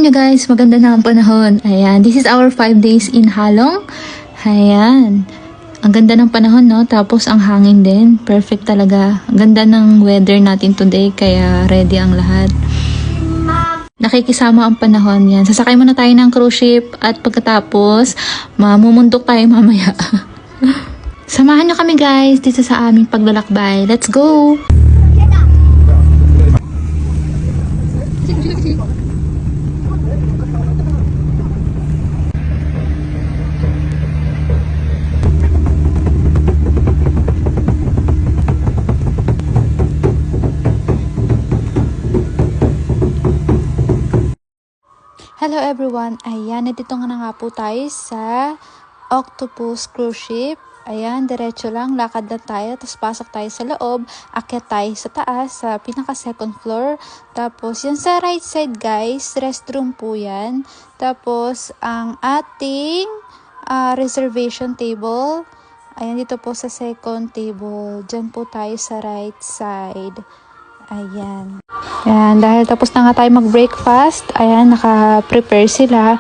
nyo guys, maganda na ang panahon. Ayan, this is our 5 days in Halong. Ayan, ang ganda ng panahon, no? Tapos ang hangin din, perfect talaga. Ang ganda ng weather natin today, kaya ready ang lahat. Nakikisama ang panahon yan. Sasakay muna tayo ng cruise ship at pagkatapos, mamumundok tayo mamaya. Samahan nyo kami guys dito sa aming paglalakbay. Let's go! Hello everyone! Ayan, nandito nga na nga po tayo sa Octopus Cruise Ship. Ayan, diretso lang, lakad lang tayo, tapos pasok tayo sa loob, akyat tayo sa taas, sa pinaka second floor. Tapos, yan sa right side guys, restroom po yan. Tapos, ang ating reservation table, ayan dito po sa second table. Diyan po tayo sa right side. Ayan. Ayan, dahil tapos na nga tayo mag-breakfast, ayan, naka-prepare sila.